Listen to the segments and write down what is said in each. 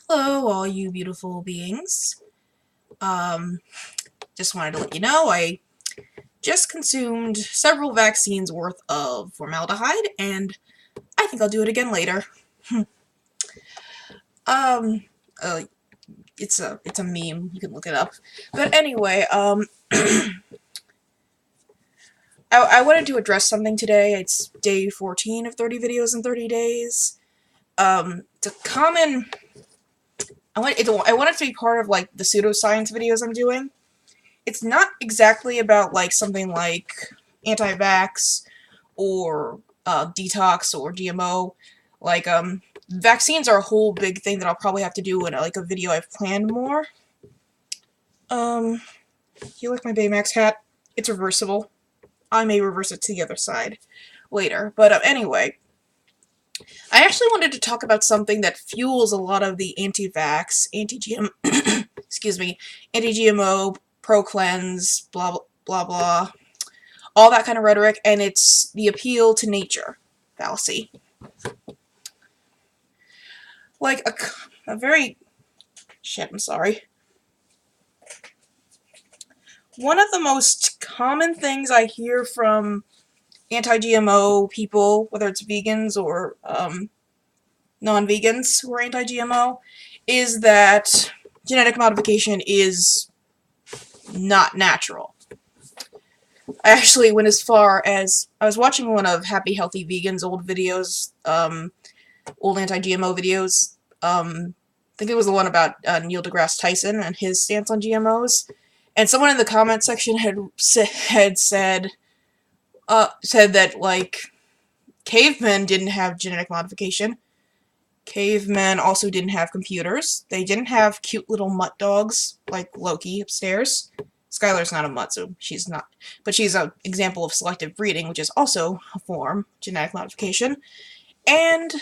Hello, all you beautiful beings. Um, just wanted to let you know I just consumed several vaccines worth of formaldehyde, and I think I'll do it again later. um, uh, it's a meme. You can look it up. But anyway, I wanted to address something today. It's day 14 of 30 videos in 30 days. It's a common. I want it to be part of like the pseudoscience videos I'm doing. It's not exactly about like something like anti-vax or detox or GMO. Like vaccines are a whole big thing that I'll probably have to do in like a video I've planned more. Um, you like my Baymax hat? It's reversible. I may reverse it to the other side later. But anyway, I actually wanted to talk about something that fuels a lot of the anti-vax, anti-GM, excuse me, anti-GMO, pro-cleanse, blah blah blah blah, all that kind of rhetoric, and it's the appeal to nature fallacy. Like a very shit. I'm sorry. One of the most common things I hear from anti-GMO people, whether it's vegans or non-vegans who are anti-GMO, is that genetic modification is not natural. I actually went as far as I was watching one of Happy Healthy Vegan's old videos, old anti-GMO videos. I think it was the one about Neil deGrasse Tyson and his stance on GMOs. And someone in the comment section had said that like cavemen didn't have genetic modification. Cavemen also didn't have computers. They didn't have cute little mutt dogs like Loki upstairs. Skylar's not a mutt, so she's not. But she's an example of selective breeding, which is also a form of genetic modification. And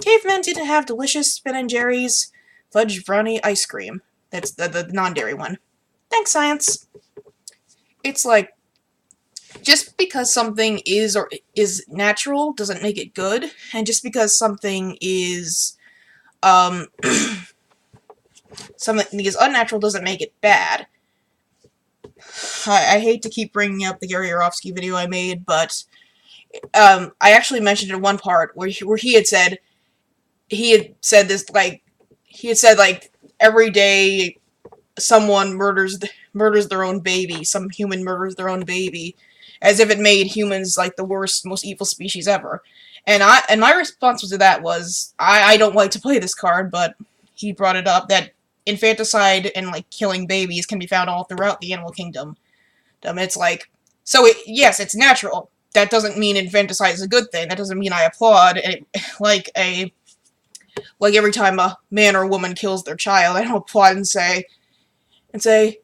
cavemen didn't have delicious Ben & Jerry's fudge brownie ice cream. That's the non-dairy one. Thanks, science. It's like, just because something is or is natural doesn't make it good, and just because something is something is unnatural doesn't make it bad. I hate to keep bringing up the Gary Yourofsky video I made, but I actually mentioned in one part where he had said this, like, he had said like every day someone murders their own baby, some human murders their own baby, as if it made humans like the worst, most evil species ever. And my response to that was, I don't like to play this card, but he brought it up that infanticide and like killing babies can be found all throughout the animal kingdom. It's like, so yes, it's natural. That doesn't mean infanticide is a good thing. That doesn't mean I applaud it, like every time a man or woman kills their child, I don't applaud and say,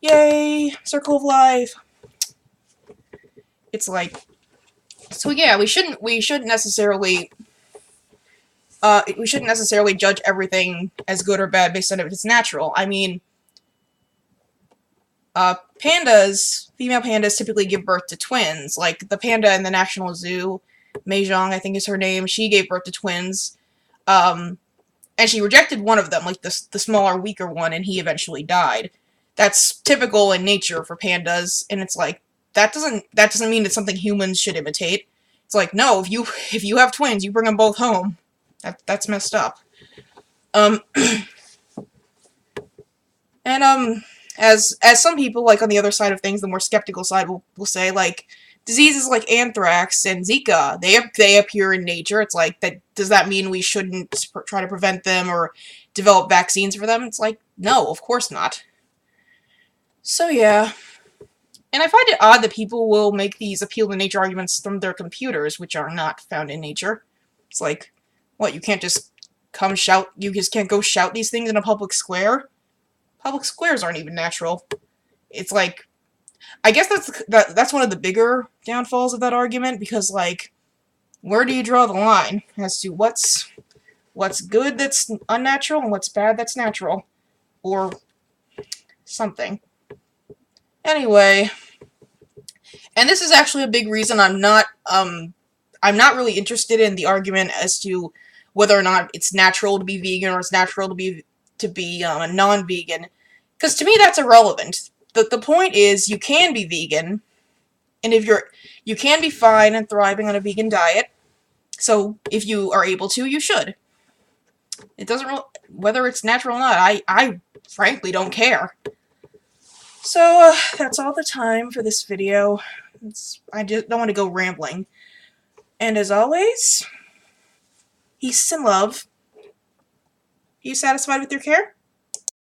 yay, circle of life. It's like, so yeah, we shouldn't necessarily judge everything as good or bad based on if it's natural. I mean, female pandas typically give birth to twins. Like the panda in the National Zoo, Meizhong, I think is her name, she gave birth to twins. And she rejected one of them, like the smaller, weaker one, and he eventually died. That's typical in nature for pandas, and it's like, that doesn't mean it's something humans should imitate. It's like, no, if you have twins, you bring them both home. That's messed up. And as some people, like on the other side of things, the more skeptical side will say, like, diseases like anthrax and Zika, they appear in nature. It's like, does that mean we shouldn't try to prevent them or develop vaccines for them? It's like, no, of course not. So yeah. And I find it odd that people will make these appeal to nature arguments from their computers, which are not found in nature. It's like, what, you just can't go shout these things in a public square? Public squares aren't even natural. It's like, I guess that's one of the bigger downfalls of that argument, because like, where do you draw the line as to what's good that's unnatural and what's bad that's natural, or something. Anyway, and this is actually a big reason I'm not really interested in the argument as to whether or not it's natural to be vegan or it's natural to be to be a non-vegan, because to me that's irrelevant. The point is you can be vegan, and if you can be fine and thriving on a vegan diet. So if you are able to, you should. It doesn't really, whether it's natural or not, I frankly don't care. So that's all the time for this video. I just don't want to go rambling. And as always, peace and love. Are you satisfied with your care?